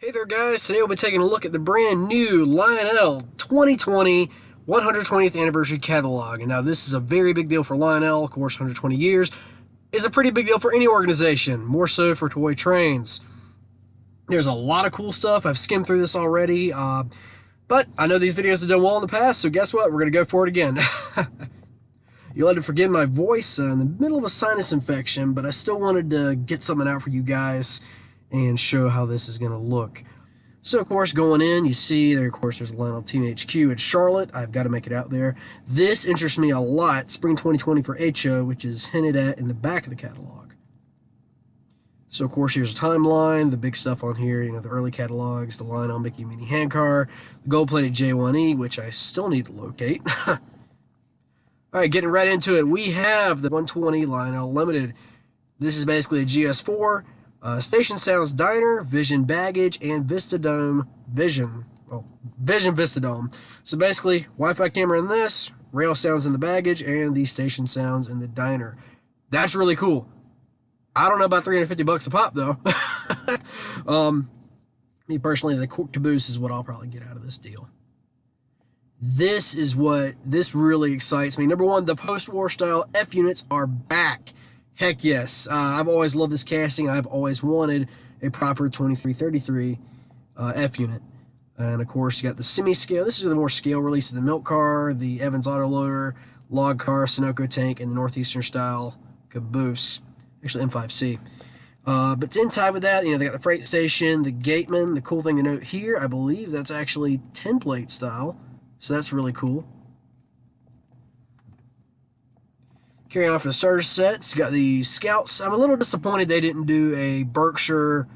Hey there guys, today we'll be taking a look at the brand new Lionel 2020 120th anniversary catalog. And now this is a very big deal for Lionel. Of course, 120 years is a pretty big deal for any organization, more so for toy trains. There's a lot of cool stuff. I've skimmed through this already, but I know these videos have done well in the past, so guess what? We're going to go for it again. You'll have to forgive my voice in the middle of a sinus infection, but I still wanted to get something out for you guys and show how this is going to look. So, of course, going in, you see there, of course, there's Lionel Team HQ in Charlotte. I've got to make it out there. This interests me a lot, Spring 2020 for HO, which is hinted at in the back of the catalog. So, of course, here's a timeline, the big stuff on here, you know, the early catalogs, the Lionel Mickey Mini handcar, the gold-plated J1E, which I still need to locate. All right, getting right into it, we have the 120 Lionel Limited. This is basically a GS4. Station Sounds Diner, Vision Baggage, and Vistadome Vision. Oh, Vision Vistadome. So basically, Wi-Fi camera in this, rail sounds in the baggage, and the station sounds in the diner. That's really cool. I don't know about $350 a pop though. Me personally, the caboose is what I'll probably get out of this deal. This really excites me. Number one, the post-war style F units are back. Heck yes. I've always loved this casting. I've always wanted a proper 2333 F unit. And of course, you got the semi-scale. This is the more scale release of the milk car, the Evans autoloader, log car, Sunoco tank, and the Northeastern style caboose. Actually, M5C. But in time with that, you know, they got the freight station, the gateman. The cool thing to note here, I believe that's actually 10-plate style. So that's really cool. Carrying on for the starter sets, got the Scouts. I'm a little disappointed they didn't do a Berkshire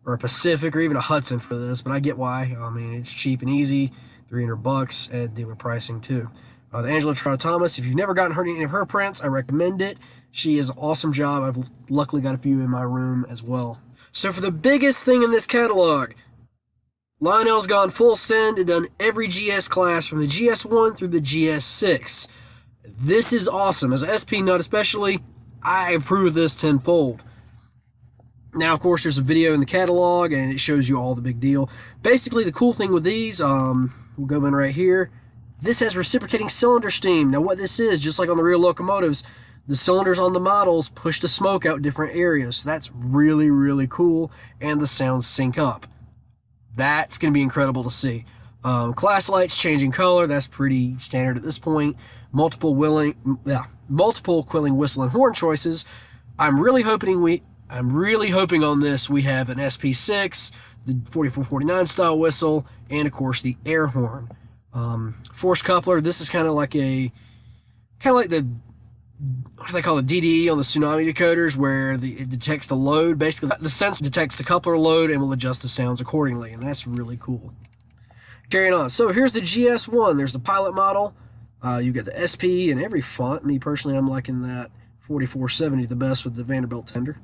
or a Pacific or even a Hudson for this, but I get why. I mean, it's cheap and easy, $300 at dealer pricing too. The Angela Trotter Thomas, if you've never gotten any of her prints, I recommend it. She is an awesome job. I've luckily got a few in my room as well. So for the biggest thing in this catalog, Lionel's gone full send and done every GS class from the GS1 through the GS6. This is awesome. As an SP nut especially, I approve this tenfold. Now, of course, there's a video in the catalog, and it shows you all the big deal. Basically, the cool thing with these, we'll go in right here. This has reciprocating cylinder steam. Now, what this is, just like on the real locomotives, the cylinders on the models push the smoke out different areas. So that's really, really cool, and the sounds sync up. That's going to be incredible to see. Class lights changing color, that's pretty standard at this point. Multiple quilling, whistle, and horn choices. I'm really hoping on this we have an SP6, the 4449 style whistle, and of course the air horn. Force coupler. This is kind of like the what do they call it, DDE on the tsunami decoders, where it detects the load. Basically, the sensor detects the coupler load and will adjust the sounds accordingly, and that's really cool. Carrying on. So here's the GS1. There's the pilot model. You get the SP in every font. Me personally, I'm liking that 4470 the best with the Vanderbilt tender.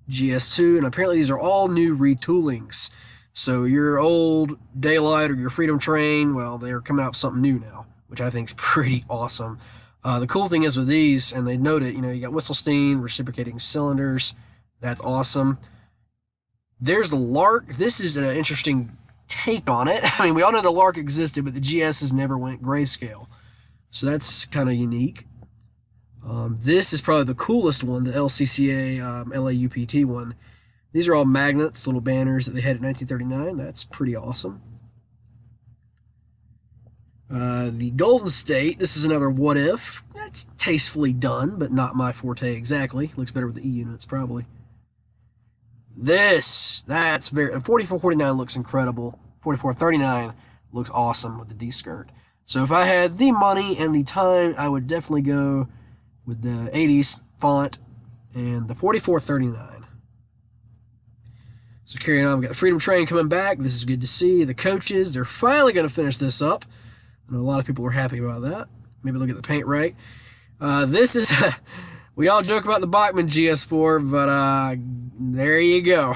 GS2, and apparently these are all new retoolings. So your old Daylight or your Freedom Train, well, they're coming out with something new now, which I think is pretty awesome. The cool thing is with these, and they note it, you know, you got whistle steam, reciprocating cylinders. That's awesome. There's the Lark. This is an interesting take on it. I mean, we all know the Lark existed, but the GS's never went grayscale. So that's kind of unique. This is probably the coolest one, the LCCA LAUPT one. These are all magnets, little banners that they had in 1939. That's pretty awesome. The Golden State, this is another what if. That's tastefully done, but not my forte exactly. Looks better with the E units, probably. That's very, 4449 looks incredible. 4439 looks awesome with the D skirt. So if I had the money and the time, I would definitely go with the 80s font and the 4439. So carrying on, we got the Freedom Train coming back. This is good to see. The coaches, they're finally going to finish this up. I know a lot of people are happy about that. Maybe they'll get the paint right. This is, we all joke about the Bachmann GS4, but there you go.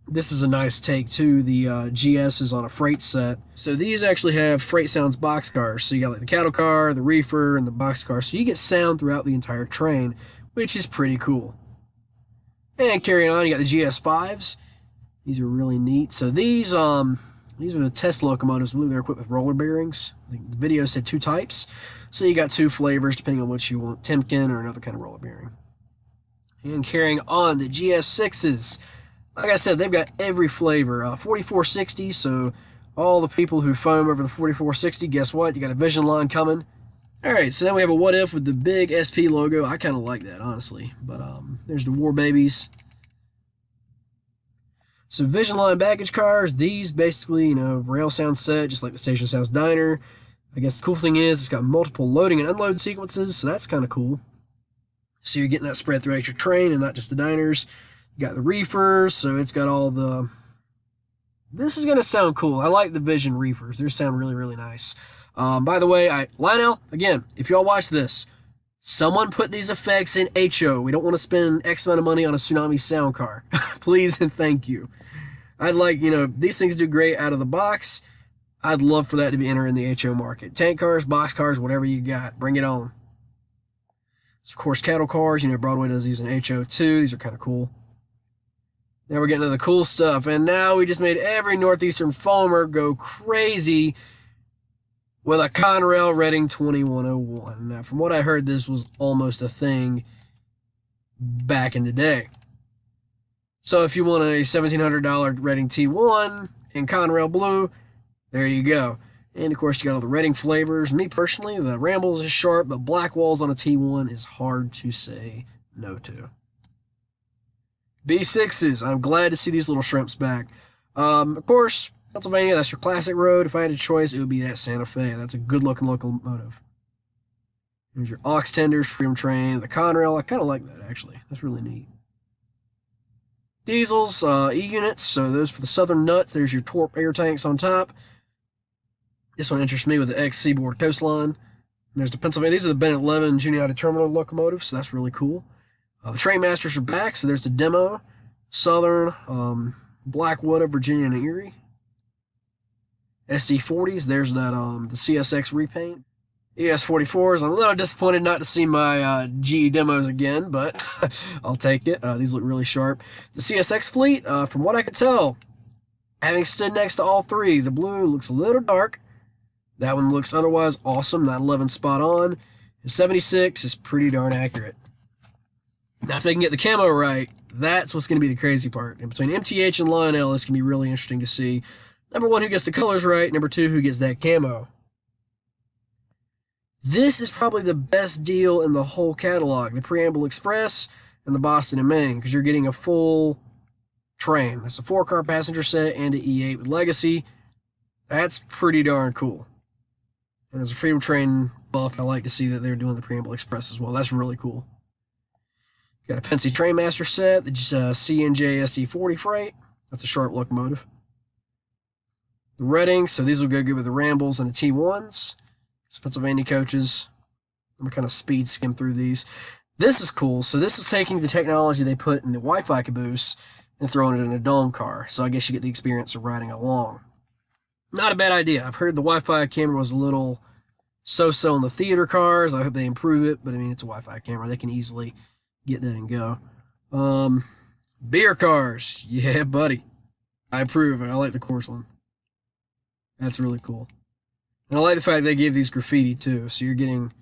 This is a nice take too. The GS is on a freight set. So these actually have Freight Sounds boxcars. So you got like the cattle car, the reefer, and the boxcar. So you get sound throughout the entire train, which is pretty cool. And carrying on, you got the GS5s. These are really neat. So these are the test locomotives. I believe they're equipped with roller bearings. I think the video said 2 types. So you got 2 flavors depending on what you want, Timken or another kind of roller bearing. And carrying on, the GS6s. Like I said, they've got every flavor. 4460, so all the people who foam over the 4460, guess what? You got a Vision line coming. Alright, so then we have a What If with the big SP logo. I kind of like that, honestly. But there's the War Babies. So Vision line baggage cars, these basically, you know, rail sound set, just like the Station House Diner. I guess the cool thing is it's got multiple loading and unload sequences, so that's kind of cool. So you're getting that spread throughout your train and not just the diners. You got the reefers, so it's got all the... This is going to sound cool. I like the Vision reefers. They sound really, really nice. By the way, Lionel, again, if y'all watch this, someone put these effects in HO. We don't want to spend X amount of money on a Tsunami sound car. Please and thank you. I'd like, you know, these things do great out of the box. I'd love for that to be entering the HO market. Tank cars, box cars, whatever you got, bring it on. So, of course, cattle cars, you know, Broadway does these in HO too. These are kind of cool. Now we're getting to the cool stuff. And now we just made every Northeastern foamer go crazy with a Conrail Reading 2101. Now, from what I heard, this was almost a thing back in the day. So if you want a $1,700 Reading T1 in Conrail Blue, there you go. And of course, you got all the Reading flavors. Me personally, the Rambles is sharp, but Black Walls on a T1 is hard to say no to. B6s, I'm glad to see these little shrimps back. Of course, Pennsylvania, that's your classic road. If I had a choice, it would be that Santa Fe. That's a good-looking locomotive. There's your aux tenders, Freedom Train, the Conrail. I kind of like that, actually. That's really neat. Diesels, E-units, so those for the Southern Nuts. There's your Torp air tanks on top. This one interests me with the X-Seaboard Coastline. And there's the Pennsylvania. These are the Bennett 11 Juniata Terminal locomotives, so that's really cool. The Trainmasters are back, so there's the Demo, Southern, Blackwood of Virginia and Erie. SC40s, there's that the CSX repaint. ES44s, I'm a little disappointed not to see my GE demos again, but I'll take it. These look really sharp. The CSX fleet, from what I could tell, having stood next to all 3, the blue looks a little dark. That one looks otherwise awesome, 911 spot on. The 76 is pretty darn accurate. Now, if they can get the camo right, that's what's going to be the crazy part. And between MTH and Lionel, this can be really interesting to see. Number 1, who gets the colors right. Number 2, who gets that camo. This is probably the best deal in the whole catalog. The Preamble Express and the Boston and Maine, because you're getting a full train. That's a 4-car passenger set and an E8 with Legacy. That's pretty darn cool. And as a Freedom Train buff, I like to see that they're doing the Preamble Express as well. That's really cool. Got a Pennsy Trainmaster set, the C&J SC40 freight. That's a sharp locomotive. The Reading, so these will go good with the Rambles and the T1s. It's Pennsylvania coaches. I'm going to kind of speed skim through these. This is cool. So this is taking the technology they put in the Wi-Fi caboose and throwing it in a dome car. So I guess you get the experience of riding along. Not a bad idea. I've heard the Wi-Fi camera was a little so-so in the theater cars. I hope they improve it, but I mean, it's a Wi-Fi camera. They can easily get that and go. Beer cars. Yeah, buddy. I approve. I like the course one. That's really cool. And I like the fact they gave these graffiti too, so you're getting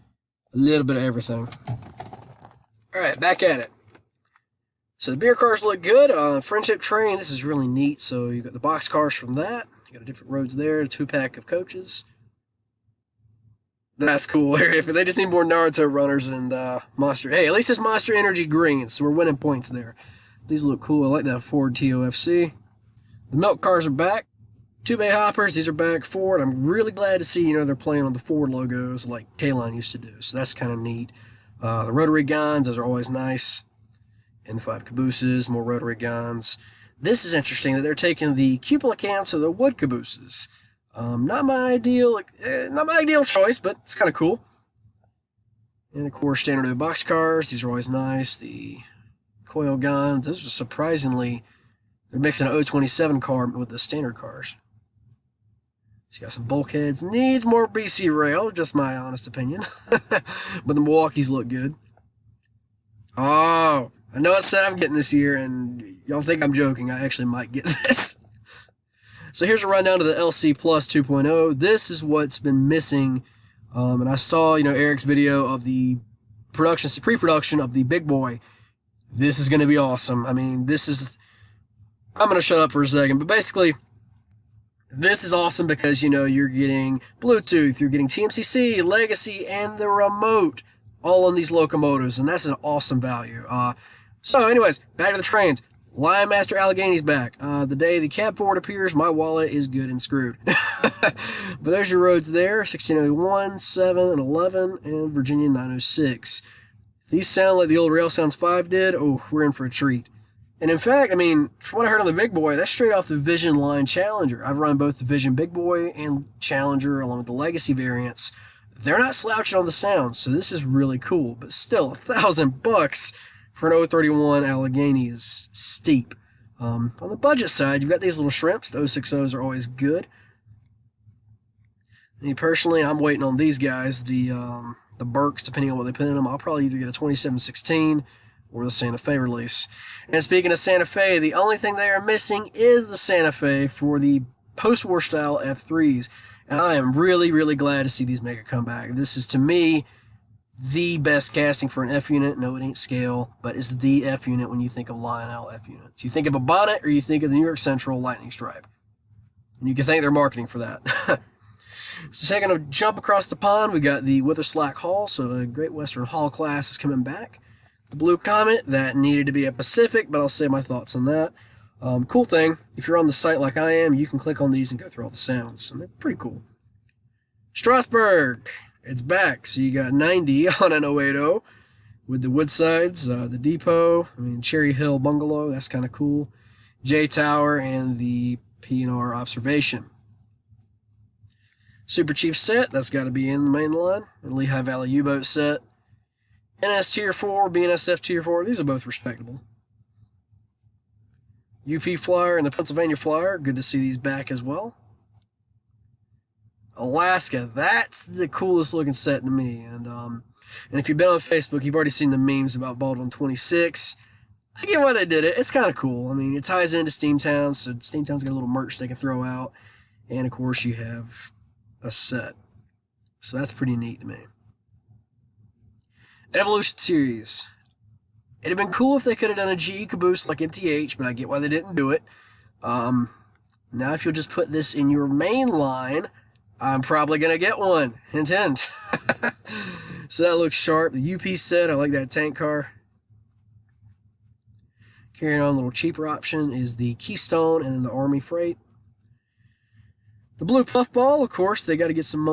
a little bit of everything. Alright, back at it. So the beer cars look good. Friendship Train, this is really neat. So you got the box cars from that. You got different roads there, a 2-pack of coaches. That's cool. If they just need more Naruto runners and Monster. Hey, at least it's Monster Energy green, so we're winning points there. These look cool. I like that Ford TOFC. The milk cars are back. 2-bay hoppers, these are back Ford. I'm really glad to see, they're playing on the Ford logos like K-Line used to do. So that's kind of neat. The rotary guns, those are always nice. N5 cabooses, more rotary guns. This is interesting that they're taking the cupola cams to the wood cabooses. Not my ideal choice, but it's kind of cool. And of course, standard box cars. These are always nice. The coil guns. Those are surprisingly, they're mixing an 027 car with the standard cars. She's got some bulkheads. Needs more BC rail, just my honest opinion. But the Milwaukees look good. Oh, I know I said I'm getting this year, and y'all think I'm joking. I actually might get this. So here's a rundown of the LC Plus 2.0. This is what's been missing. And I saw, Eric's video of the pre-production of the big boy. This is going to be awesome. I mean, I'm going to shut up for a second, but basically, this is awesome because, you're getting Bluetooth, you're getting TMCC, Legacy, and the remote all on these locomotives, and that's an awesome value. So anyways, back to the trains. Lion Master Allegheny's back. The day the cab forward appears, my wallet is good and screwed. But there's your roads there, 1601, 7, and 11, and Virginia 906. If these sound like the old Rail Sounds 5 did, oh, we're in for a treat. And in fact, I mean, from what I heard on the Big Boy, that's straight off the Vision line Challenger. I've run both the Vision Big Boy and Challenger along with the Legacy variants. They're not slouching on the sound, so this is really cool. But still, $1,000 for an 031 Allegheny is steep. On the budget side, you've got these little shrimps. The 060s are always good. Me personally, I'm waiting on these guys, the Burks, depending on what they put in them. I'll probably either get a 2716 or the Santa Fe release. And speaking of Santa Fe, the only thing they are missing is the Santa Fe for the post-war style F3s. And I am really, really glad to see these make a comeback. This is, to me, the best casting for an F unit. No, it ain't scale, but it's the F unit when you think of Lionel F units. You think of a bonnet or you think of the New York Central Lightning Stripe. And you can thank their marketing for that. So taking a jump across the pond, we got the Witherslack Hall, so the Great Western Hall class is coming back. The Blue Comet, that needed to be a Pacific, but I'll save my thoughts on that. Cool thing, if you're on the site like I am, you can click on these and go through all the sounds, and they're pretty cool. Strasbourg, it's back, so you got 90 on an 080 with the Woodsides, the Depot, Cherry Hill Bungalow, that's kind of cool. J Tower, and the P&R Observation. Super Chief set, that's got to be in the main line. And Lehigh Valley U-Boat set. NS Tier 4, BNSF Tier 4, these are both respectable. UP Flyer and the Pennsylvania Flyer, good to see these back as well. Alaska, that's the coolest looking set to me. And if you've been on Facebook, you've already seen the memes about Baldwin 26. I get why they did it. It's kind of cool. It ties into Steamtown, so Steamtown's got a little merch they can throw out. And, of course, you have a set. So that's pretty neat to me. Evolution Series. It'd have been cool if they could have done a GE caboose like MTH, but I get why they didn't do it. Now, if you'll just put this in your main line, I'm probably going to get one. Hint, hint. So that looks sharp. The UP set, I like that tank car. Carrying on, a little cheaper option is the Keystone and then the Army Freight. The Blue Puffball, of course, they got to get some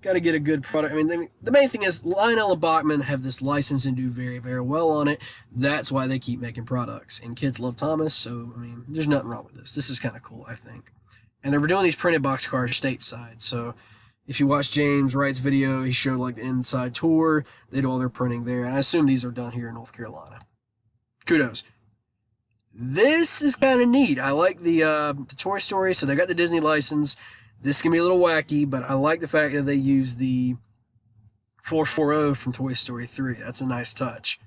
got to get a good product. The main thing is Lionel and Bachman have this license and do very, very well on it. That's why they keep making products. And kids love Thomas, so, there's nothing wrong with this. This is kind of cool, I think. And they were doing these printed box cars stateside, so if you watch James Wright's video, he showed, the inside tour. They do all their printing there, and I assume these are done here in North Carolina. Kudos. This is kind of neat. I like the Toy Story, so they got the Disney license. This can be a little wacky, but I like the fact that they use the 440 from Toy Story 3. That's a nice touch.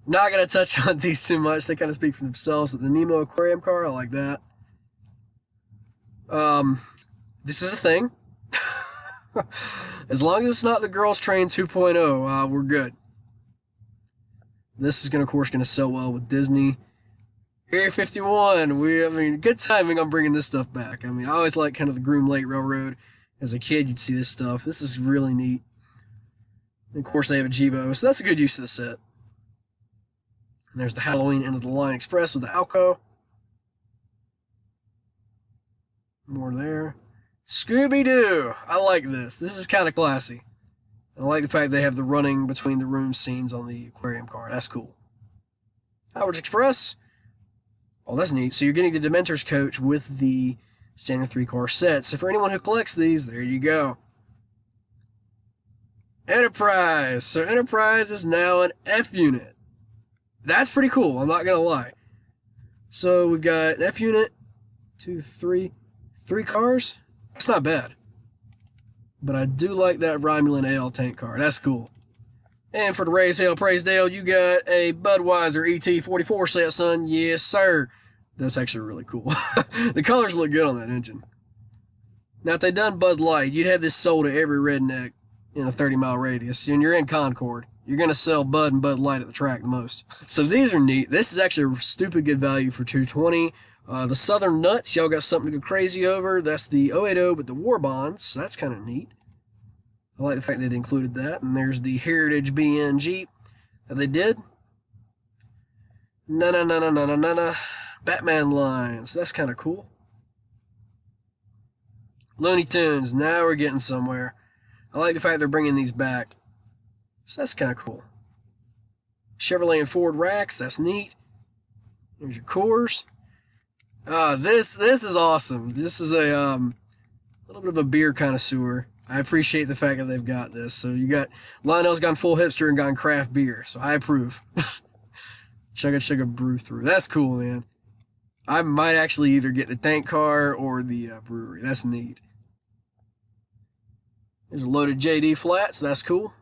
Not going to touch on these too much. They kind of speak for themselves. With the Nemo Aquarium car, I like that. This is a thing. As long as it's not the Girls Train 2.0, we're good. This is, of course, going to sell well with Disney. Area 51. Good timing on bringing this stuff back. I always like kind of the Groom Lake Railroad. As a kid, you'd see this stuff. This is really neat. And of course, they have a Jevo, so that's a good use of the set. And there's the Halloween End of the Line Express with the Alco. More there. Scooby-Doo. I like this. This is kind of classy. I like the fact they have the running between the room scenes on the aquarium car. That's cool. Howard's Express. Oh, that's neat. So you're getting the Dementor's coach with the standard 3-car set. So for anyone who collects these, there you go. Enterprise. So Enterprise is now an F unit. That's pretty cool. I'm not going to lie. So we've got an F unit, 2, 3 cars. That's not bad. But I do like that Romulan AL tank car. That's cool. And for the Raise Hell Praise Dale, you got a Budweiser ET44 set, son. Yes, sir. That's actually really cool. The colors look good on that engine. Now, if they done Bud Light, you'd have this sold to every redneck in a 30-mile radius. And you're in Concord. You're going to sell Bud and Bud Light at the track the most. So these are neat. This is actually a stupid good value for $220. The Southern Nuts, y'all got something to go crazy over. That's the 080 with the War Bonds. So that's kind of neat. I like the fact that they included that. And there's the Heritage BN Jeep that they did. Batman lines. That's kind of cool. Looney Tunes. Now we're getting somewhere. I like the fact they're bringing these back. So that's kind of cool. Chevrolet and Ford racks. That's neat. There's your cores. This is awesome. This is a little bit of a beer connoisseur. I appreciate the fact that they've got this. So you got Lionel's gone full hipster and gone craft beer. So I approve. Chugga brew through. That's cool, man. I might actually either get the tank car or the brewery. That's neat. There's a loaded JD flat, so that's cool.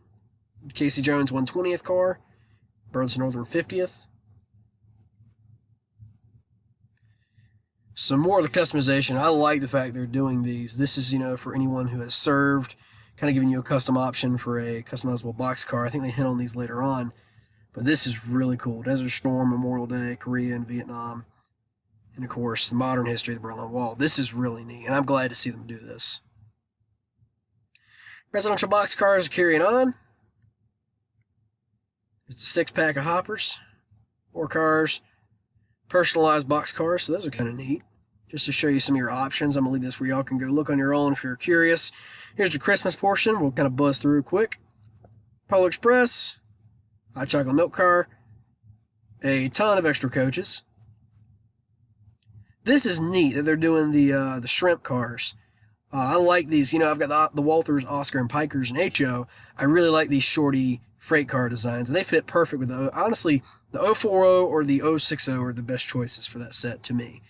Casey Jones 120th car. Burns Northern 50th. Some more of the customization. I like the fact they're doing these. This is, for anyone who has served, kind of giving you a custom option for a customizable box car. I think they hit on these later on. But this is really cool. Desert Storm, Memorial Day, Korea, and Vietnam. And, of course, the modern history of the Berlin Wall. This is really neat, and I'm glad to see them do this. Presidential box cars are carrying on. It's a 6-pack of hoppers. 4 cars. Personalized box cars, so those are kind of neat. Just to show you some of your options. I'm going to leave this where y'all can go look on your own if you're curious. Here's the Christmas portion. We'll kind of buzz through quick. Polar Express. Hot chocolate milk car. A ton of extra coaches. This is neat that they're doing the shrimp cars. I like these. I've got the Walthers, Oscar, and Pikers, and HO. I really like these shorty freight car designs, and they fit perfect with honestly, the 040 or the 060 are the best choices for that set to me.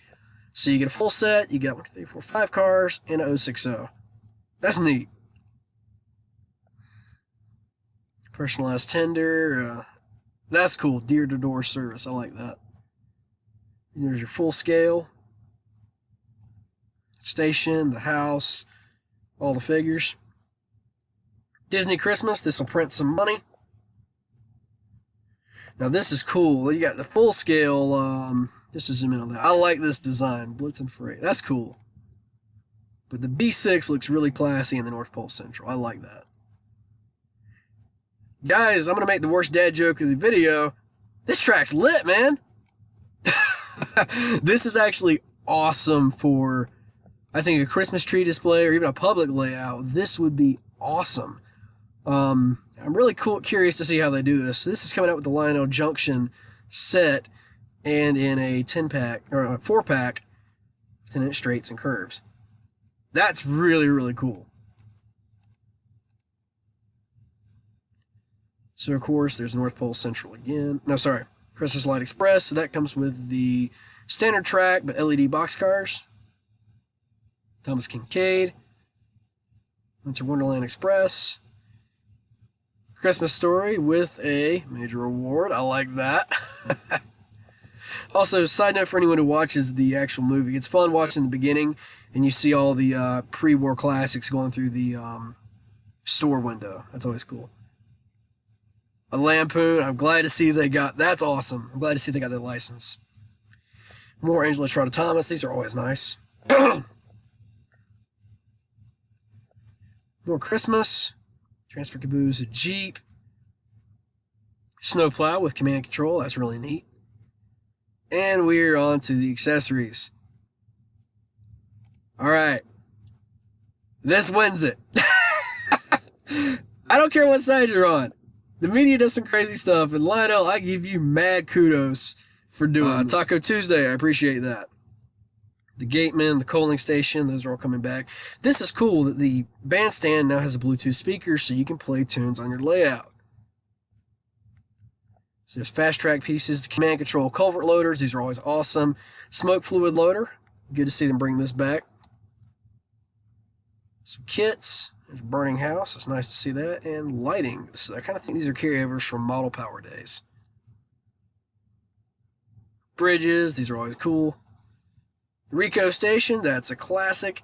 So you get a full set, you get 1, 2, 3, 4, 5 cars, and a 060. That's neat. Personalized tender. That's cool. Door-to-door service. I like that. And there's your full scale. Station, the house, all the figures. Disney Christmas. This will print some money. Now this is cool. You got the full scale. Just to zoom in on that. I like this design. Blitz and Freight. That's cool. But the B6 looks really classy in the North Pole Central. I like that. Guys, I'm going to make the worst dad joke of the video. This track's lit, man. This is actually awesome for, I think, a Christmas tree display or even a public layout. This would be awesome. I'm really curious to see how they do this. This is coming out with the Lionel Junction set and in a 10-pack or a 4-pack, 10-inch straights and curves. That's really, really cool. So, of course, there's North Pole Central again. No, sorry. Christmas Light Express. So that comes with the standard track, but LED boxcars. Thomas Kincaid. Winter Wonderland Express. Christmas Story with a major award. I like that. Also, side note for anyone who watches the actual movie, it's fun watching the beginning, and you see all the pre-war classics going through the store window. That's always cool. A Lampoon. I'm glad to see they got. That's awesome. I'm glad to see they got that license. More Angela Trotta Thomas. These are always nice. More Christmas. Transfer Caboose, a Jeep. Snowplow with command control. That's really neat. And we're on to the accessories. All right. This wins it. I don't care what side you're on. The media does some crazy stuff, and Lionel, I give you mad kudos for doing Taco Tuesday. I appreciate that. The Gateman, the Coaling Station, those are all coming back. This is cool that the bandstand now has a Bluetooth speaker so you can play tunes on your layout. So there's fast track pieces, the command control culvert loaders. These are always awesome. Smoke fluid loader. Good to see them bring this back. Some kits. There's burning house. It's nice to see that. And lighting. So I kind of think these are carryovers from Model Power days. Bridges. These are always cool. The Rico Station. That's a classic.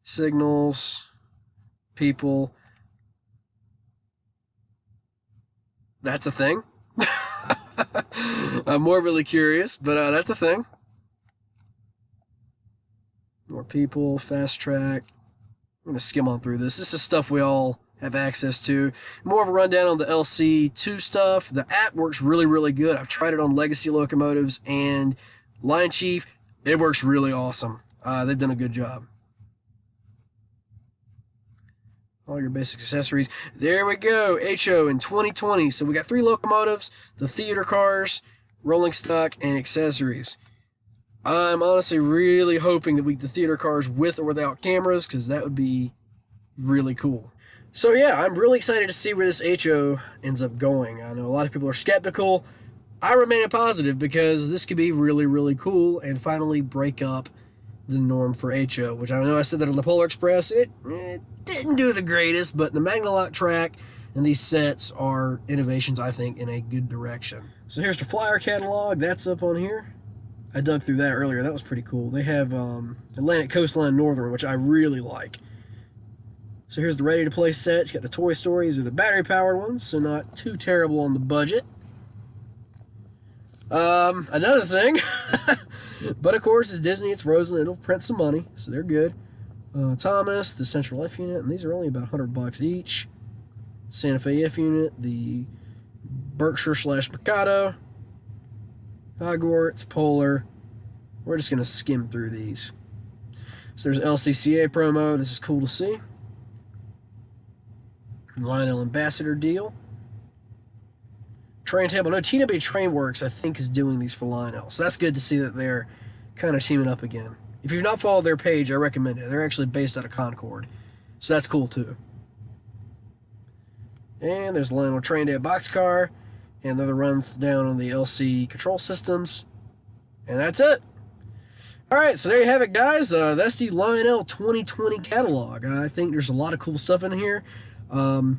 Signals. People. That's a thing. I'm morbidly curious, but that's a thing. More people, fast track. I'm going to skim on through this. This is stuff we all have access to. More of a rundown on the LC2 stuff. The app works really, really good. I've tried it on legacy locomotives and Lion Chief. It works really awesome. They've done a good job. All your basic accessories. There we go. HO in 2020. So we got 3 locomotives, the theater cars, rolling stock, and accessories. I'm honestly really hoping that we get the theater cars with or without cameras, because that would be really cool. So yeah, I'm really excited to see where this HO ends up going. I know a lot of people are skeptical. I remain positive because this could be really, really cool and finally break up the norm for HO, which I know I said that on the Polar Express. It didn't do the greatest, but the Magnalock track and these sets are innovations, I think, in a good direction. So here's the flyer catalog. That's up on here. I dug through that earlier. That was pretty cool. They have Atlantic Coastline Northern, which I really like. So here's the ready-to-play set. It's got the Toy Stories or the battery-powered ones, so not too terrible on the budget. Another thing, but of course, it's Disney, it's Frozen, it'll print some money, so they're good. Thomas, the Central F unit, and these are only about $100 each. Santa Fe F unit, the Berkshire / Mikado, Hogwarts, Polar. We're just going to skim through these. So there's LCCA promo. This is cool to see. Lionel Ambassador deal. Train table. No, TW Train Works, I think, is doing these for Lionel. So that's good to see that they're kind of teaming up again. If you've not followed their page, I recommend it. They're actually based out of Concord. So that's cool, too. And there's Lionel Train Day boxcar. And another run down on the LC control systems. And that's it. Alright, so there you have it, guys. That's the Lionel 2020 catalog. I think there's a lot of cool stuff in here. Only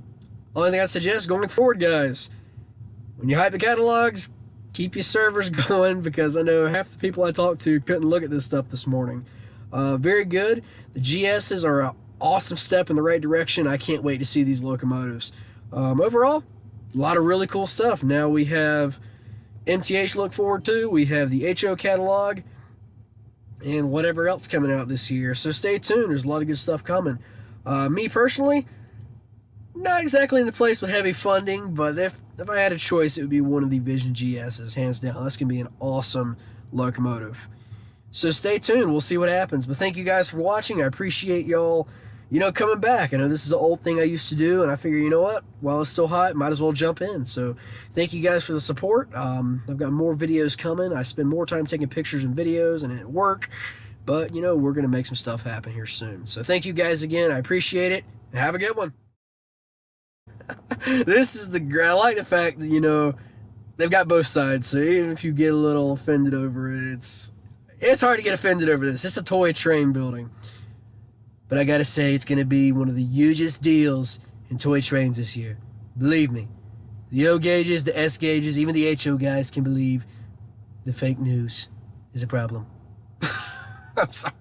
thing I suggest going forward, guys, when you hype the catalogs, keep your servers going, because I know half the people I talked to couldn't look at this stuff this morning. Very good. The GSs are an awesome step in the right direction. I can't wait to see these locomotives. Overall, a lot of really cool stuff. Now we have MTH to look forward to. We have the HO catalog and whatever else coming out this year. So stay tuned. There's a lot of good stuff coming. Me personally, not exactly in the place with heavy funding, but if I had a choice, it would be one of the Vision GSs, hands down. That's going to be an awesome locomotive. So stay tuned. We'll see what happens. But thank you guys for watching. I appreciate y'all, coming back. I know this is an old thing I used to do, and I figure, you know what? While it's still hot, might as well jump in. So thank you guys for the support. I've got more videos coming. I spend more time taking pictures and videos and at work. But, we're going to make some stuff happen here soon. So thank you guys again. I appreciate it. And have a good one. I like the fact that, they've got both sides. So even if you get a little offended over it, it's hard to get offended over this. It's a toy train building. But I gotta say, it's gonna be one of the hugest deals in toy trains this year. Believe me. The O gauges, the S gauges, even the HO guys can believe the fake news is a problem. I'm sorry.